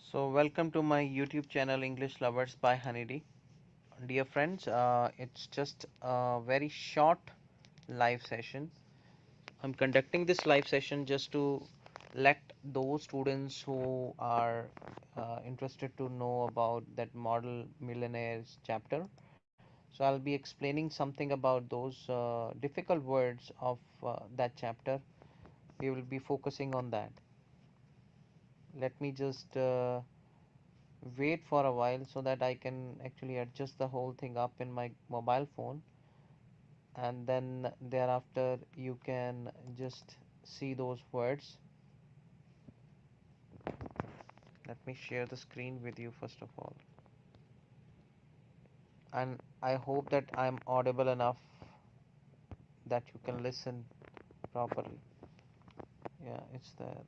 So, welcome to my YouTube channel English Lovers by Honeydee. Dear friends, it's just a very short live session. I'm conducting this live session just to let those students who are interested to know about that model millionaires chapter. So, I'll be explaining something about those difficult words of that chapter. We will be focusing on that. Let me just wait for a while so that I can actually adjust the whole thing up in my mobile phone, and then thereafter you can just see those words. Let me share the screen with you first of all, and I hope that I'm audible enough that you can listen properly. Yeah, it's there.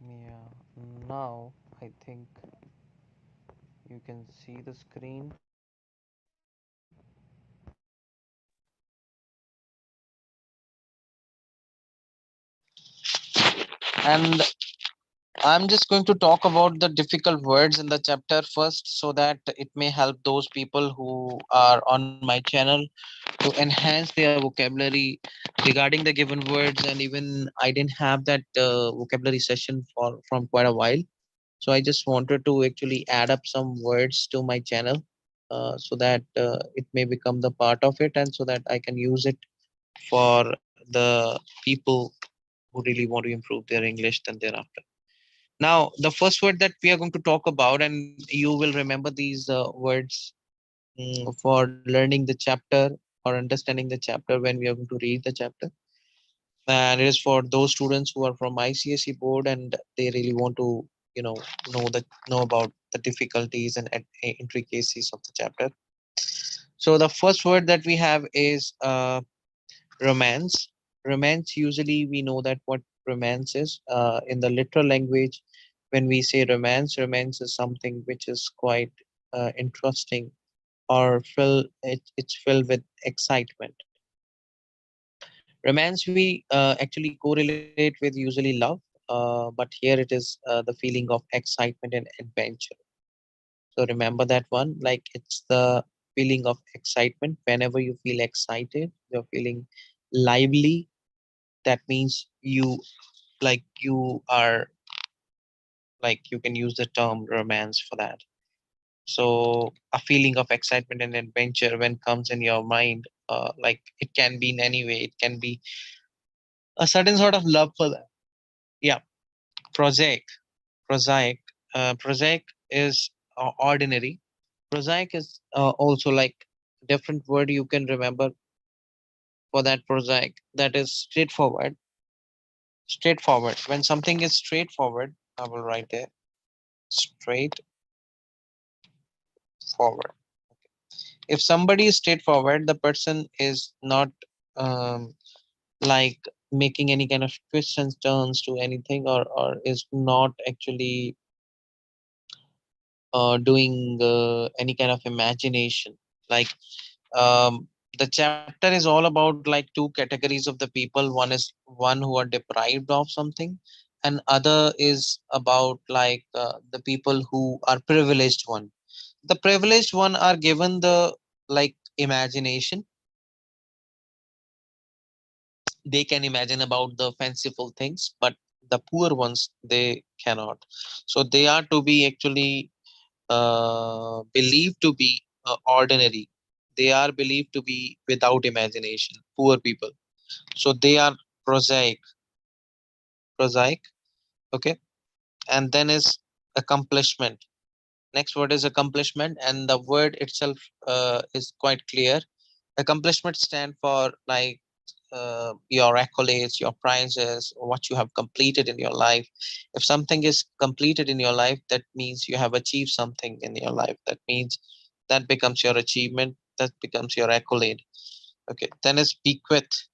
Yeah, now I think you can see the screen. And I'm just going to talk about the difficult words in the chapter first so that it may help those people who are on my channel to enhance their vocabulary regarding the given words. And even I didn't have that vocabulary session for from quite a while. So I just wanted to actually add up some words to my channel so that it may become the part of it and so that I can use it for the people who really want to improve their English then thereafter. Now, the first word that we are going to talk about, and you will remember these words for learning the chapter or understanding the chapter when we are going to read the chapter. And it is for those students who are from ICSE board and they really want to, you know, know about the difficulties and intricacies of the chapter. So the first word that we have is romance. Romance, usually we know that what romance is. In the literal language, when we say romance, romance is something which is quite interesting or it's filled with excitement. Romance we actually correlate with usually love, but here it is the feeling of excitement and adventure. So remember that one, like it's the feeling of excitement. Whenever you feel excited, you're feeling lively. That means you are like you can use the term romance for that. So a feeling of excitement and adventure when comes in your mind, like it can be in any way. It can be a certain sort of love for that. Yeah, prosaic, prosaic, prosaic is ordinary. Prosaic is also like different word you can remember for that prosaic. That is straightforward. Straightforward. When something is straightforward, I will write there. Straightforward. If somebody is straightforward, the person is not um, like making any kind of twists and turns to anything, or is not actually doing any kind of imagination. Like the chapter is all about like two categories of the people. One is one who are deprived of something, and other is about like the people who are privileged one. The privileged one are given the like imagination. They can imagine about the fanciful things, but the poor ones they cannot. So they are to be actually believed to be ordinary. They are believed to be without imagination, poor people. So they are prosaic, prosaic. Okay, and then is accomplishment. Next word is accomplishment, and the word itself is quite clear. Accomplishment stand for like your accolades, your prizes, what you have completed in your life. If something is completed in your life, that means you have achieved something in your life. That means that becomes your achievement. That becomes your accolade. Okay. Then is bequeath.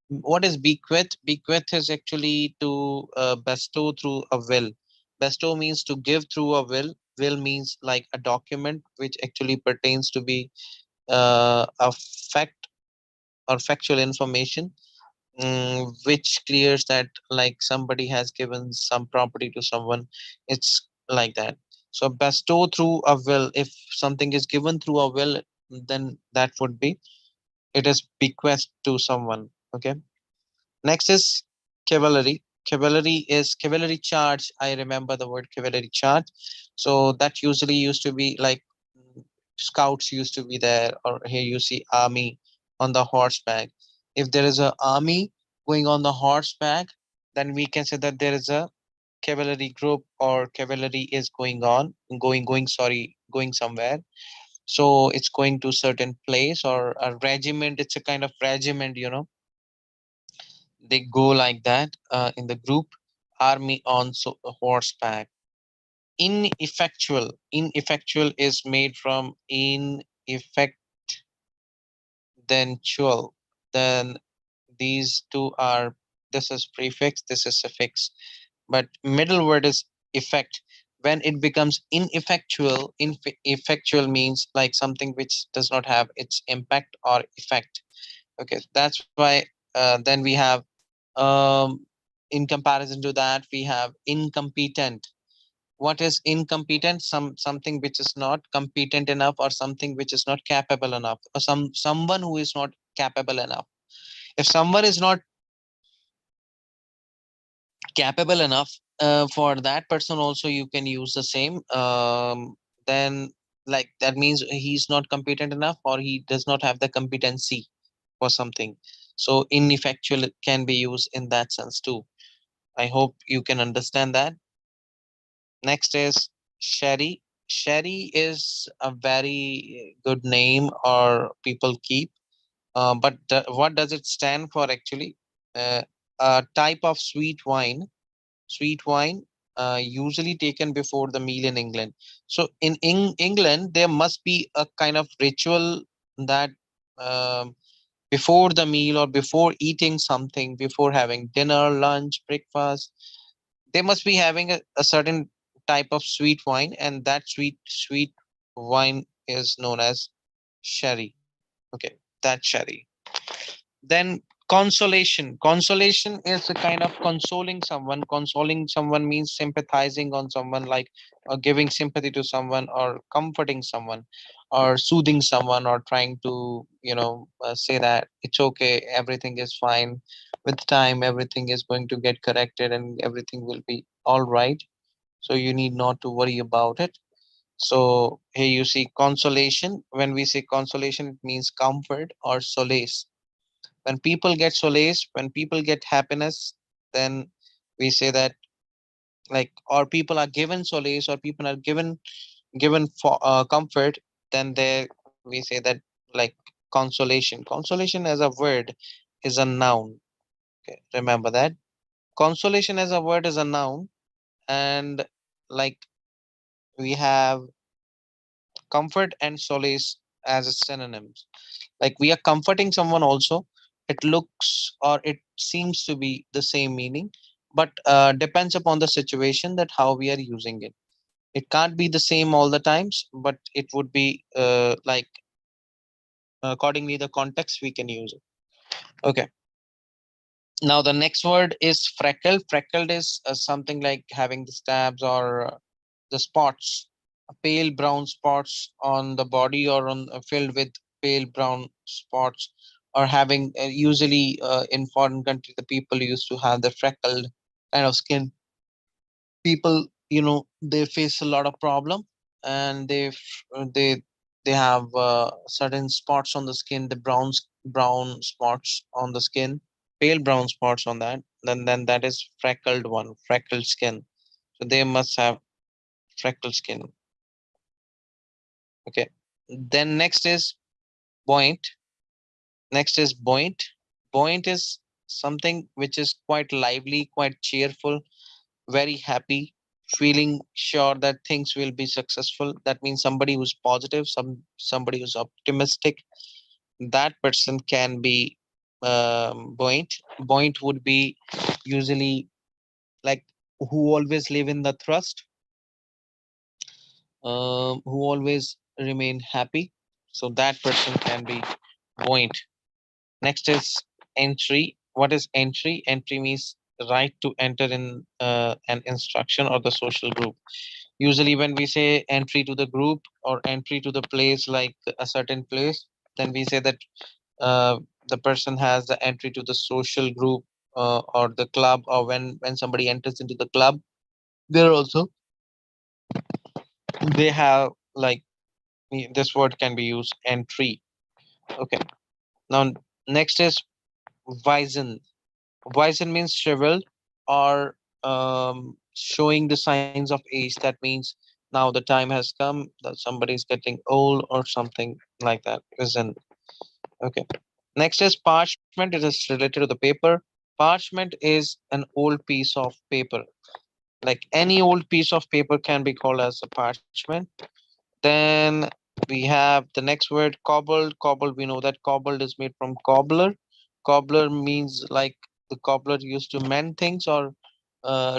What is bequeath? Bequeath is actually to bestow through a will. Bestow means to give through a will. Will means like a document which actually pertains to be a fact or factual information, which clears that like somebody has given some property to someone. It's like that. So bestow through a will. If something is given through a will, then that would be, it is bequest to someone. Okay. Next is cavalry. Cavalry is cavalry charge. I remember the word cavalry charge. So that usually used to be like, scouts used to be there, or here you see army on the horseback. If there is a army going on the horseback, then we can say that there is a cavalry group, or cavalry is going somewhere. So it's going to certain place, or a regiment. It's a kind of regiment, they go like that in the group. Army on horseback. Ineffectual is made from ineffectual. Then these two are, this is prefix, this is suffix, but middle word is effect. When it becomes ineffectual, effectual means like something which does not have its impact or effect. Okay, that's why then we have, um, in comparison to that, we have incompetent. What is incompetent? Something which is not competent enough, or something which is not capable enough, or someone who is not capable enough. If someone is not capable enough, for that person also you can use the same, then like that means he's not competent enough, or he does not have the competency for something. So ineffectual can be used in that sense too. I hope you can understand that. Next is Sherry. Sherry is a very good name or people keep, but what does it stand for actually? A type of sweet wine. Sweet wine, usually taken before the meal in England. So in England, there must be a kind of ritual that, um, before the meal, or before eating something, before having dinner, lunch, breakfast, they must be having a certain type of sweet wine, and that sweet wine is known as sherry. Okay, that's sherry. Then consolation is a kind of consoling someone means sympathizing on someone, like giving sympathy to someone, or comforting someone, or soothing someone, or trying to say that it's okay, everything is fine, with time everything is going to get corrected, and everything will be all right, so you need not to worry about it. So here you see consolation. When we say consolation, it means comfort or solace. When people get solace, when people get happiness, then we say that, like, or people are given solace, or people are given for comfort, then there we say that, like, consolation as a word is a noun. Okay, remember that consolation as a word is a noun. And like, we have comfort and solace as synonyms. Like, we are comforting someone also. It looks, or it seems to be the same meaning, but depends upon the situation that how we are using it. It can't be the same all the times, but it would be like, accordingly the context we can use it. Okay, now the next word is freckled. Freckled is something like having the stabs, or the spots, pale brown spots on the body, or on filled with pale brown spots, or having usually in foreign country the people used to have the freckled kind of skin. People, they face a lot of problem, and they have certain spots on the skin, the brown spots on the skin, pale brown spots on that. Then that is freckled one, freckled skin. So they must have freckled skin. Okay. Then buoyant. Next is buoyant. Buoyant is something which is quite lively, quite cheerful, very happy, feeling sure that things will be successful. That means somebody who's positive, somebody who's optimistic. That person can be Buoyant. Buoyant would be usually like who always live in the thrust, who always remain happy. So that person can be buoyant. Next is entry. What is entry? Entry means right to enter in an instruction or the social group. Usually, when we say entry to the group or entry to the place, like a certain place, then we say that uh, the person has the entry to the social group or the club, or when somebody enters into the club, there also they have like this word can be used entry. Okay. Now next is Weizen. Weizen means shriveled or showing the signs of age. That means now the time has come that somebody is getting old or something like that. Wizen. Okay. Next is parchment. It is related to the paper. Parchment is an old piece of paper. Like any old piece of paper can be called as a parchment. Then we have the next word, cobbled. Cobbled, we know that cobbled is made from cobbler. Cobbler means like the cobbler used to mend things or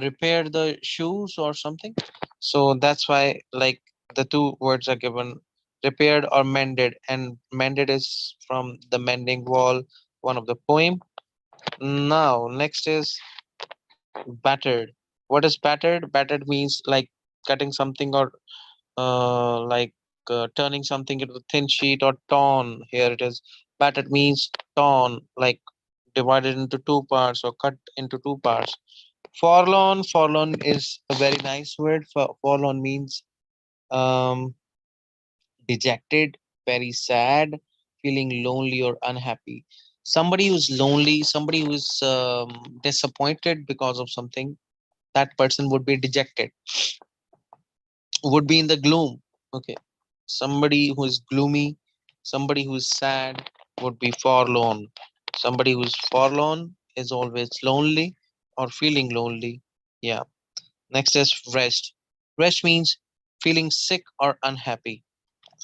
repair the shoes or something. So that's why like the two words are given, repaired or mended. And mended is from the mending wall, one of the poem. Now, next is battered. What is battered? Battered means like cutting something or like turning something into a thin sheet or torn. Here it is. Battered means torn, like divided into two parts or cut into two parts. Forlorn. Forlorn is a very nice word. Forlorn means um, dejected, very sad, feeling lonely or unhappy. Somebody who's lonely, somebody who's disappointed because of something, that person would be dejected, would be in the gloom. Okay. Somebody who is gloomy, somebody who is sad would be forlorn. Somebody who is forlorn is always lonely or feeling lonely. Yeah. Next is rest. Rest means feeling sick or unhappy.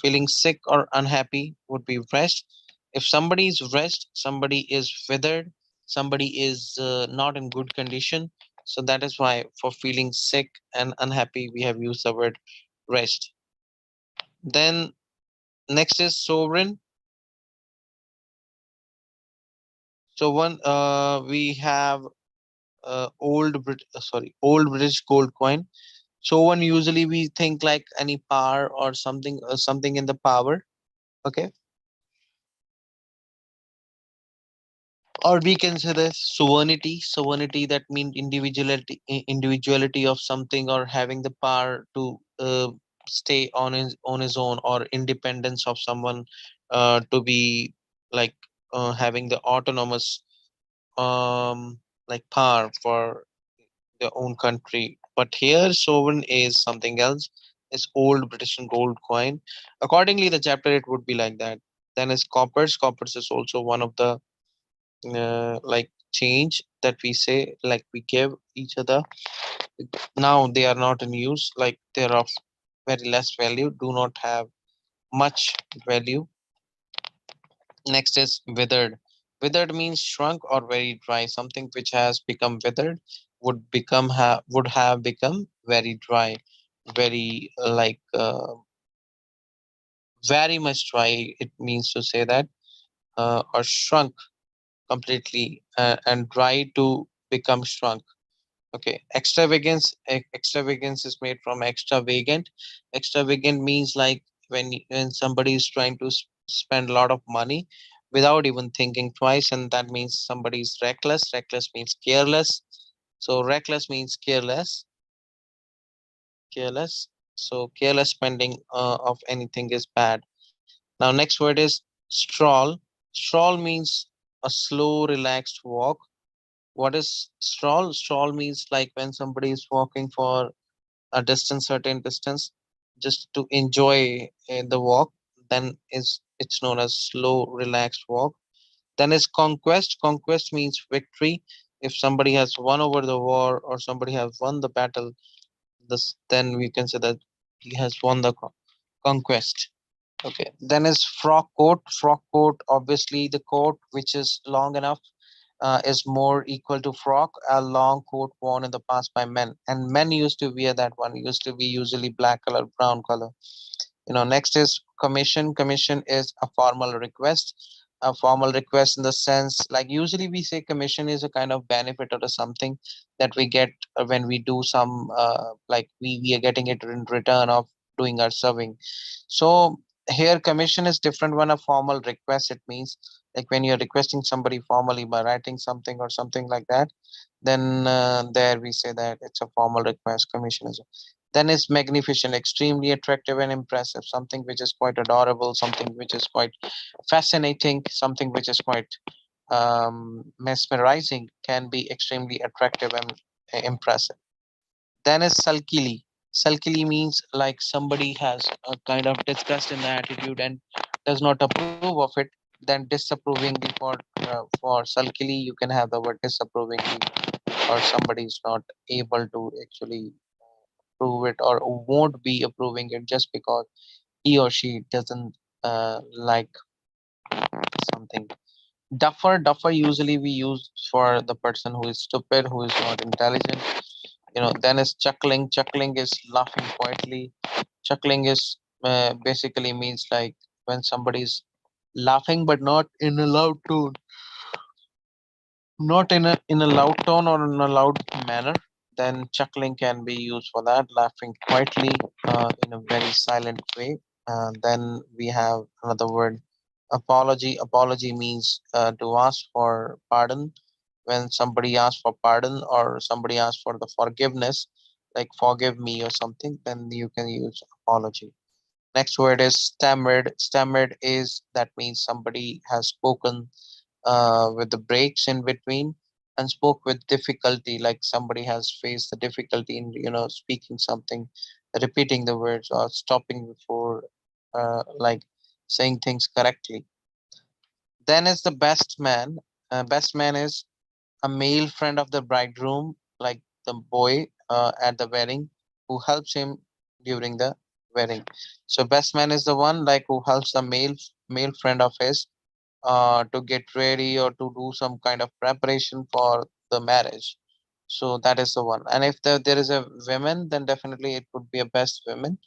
Feeling sick or unhappy would be rest. If somebody is rest, somebody is withered, somebody is not in good condition. So that is why for feeling sick and unhappy, we have used the word rest. Then next is sovereign. So one we have old British gold coin. So one usually we think like any power or something in the power. Okay, or we can say the sovereignty that means individuality of something or having the power to stay on his own or independence of someone to be like having the autonomous like power for their own country. But here sovereign is something else. It's old British gold coin. Accordingly the chapter it would be like that. Then is coppers. Coppers is also one of the like change that we say like we give each other. Now they are not in use, like they're of very less value, do not have much value. Next is withered. Withered means shrunk or very dry. Something which has become withered would have become very dry, very very much dry, it means to say that, or shrunk completely, and dry to become shrunk. Okay, extravagance is made from extravagant. Extravagant means like when somebody is trying to spend a lot of money without even thinking twice, and that means somebody is reckless. Reckless means careless. So reckless means careless, careless. So careless spending of anything is bad. Now next word is stroll. Stroll means a slow, relaxed walk. What is stroll? Stroll means like when somebody is walking for a distance, certain distance, just to enjoy the walk, then is it's known as slow, relaxed walk. Then is conquest. Conquest means victory. If somebody has won over the war or somebody has won the battle, this then we can say that he has won the conquest. Okay. Then is frock coat. Frock coat, obviously, the coat which is long enough is more equal to frock, a long coat worn in the past by men. And men used to wear that one, used to be usually black color, brown color. Next is commission. Commission is a formal request. A formal request in the sense, like usually we say commission is a kind of benefit or something that we get when we do some like we are getting it in return of doing our serving. So here commission is different when a formal request. It means like when you're requesting somebody formally by writing something or something like that, then there we say that it's a formal request. Commission is. Then is magnificent, extremely attractive and impressive, something which is quite adorable, something which is quite fascinating, something which is quite mesmerizing, can be extremely attractive and impressive. Then is sulkily. Sulkily means like somebody has a kind of disgust in the attitude and does not approve of it. Then disapprovingly, for sulkily you can have the word disapprovingly, or somebody is not able to actually approve it or won't be approving it just because he or she doesn't like something. Duffer usually we use for the person who is stupid, who is not intelligent. Then is chuckling. Chuckling is laughing quietly. Chuckling is basically means like when somebody is laughing but not in a loud tone, not in a loud tone or in a loud manner. Then chuckling can be used for that, laughing quietly in a very silent way. Then we have another word, apology. Apology means to ask for pardon. When somebody asks for pardon or somebody asks for the forgiveness, like forgive me or something, then you can use apology. Next word is stammered. Stammered is that means somebody has spoken with the breaks in between and spoke with difficulty, like somebody has faced the difficulty in speaking something, repeating the words or stopping before like saying things correctly. Then is the best man. Best man is a male friend of the bridegroom, like the boy at the wedding, who helps him during the wedding. So best man is the one like who helps the male friend of his to get ready or to do some kind of preparation for the marriage. So that is the one. And if there is a woman, then definitely it would be a best woman.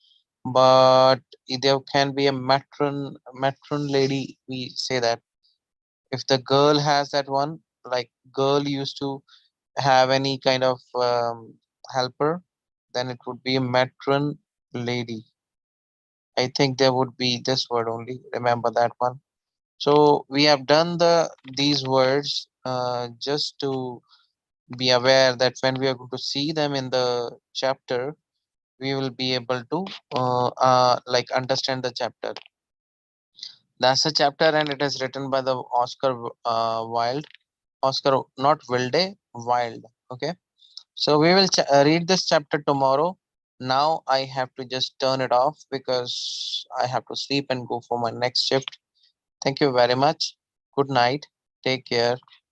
But there can be a matron lady. We say that if the girl has that one, like girl used to have any kind of helper, then it would be a matron lady. I think there would be this word only. Remember that one. So we have done these words just to be aware that when we are going to see them in the chapter, we will be able to like understand the chapter. That's the chapter, and it is written by the Oscar Wilde. Oscar, not Wilde, Wilde. Okay. So we will read this chapter tomorrow. Now I have to just turn it off because I have to sleep and go for my next shift. Thank you very much. Good night. Take care.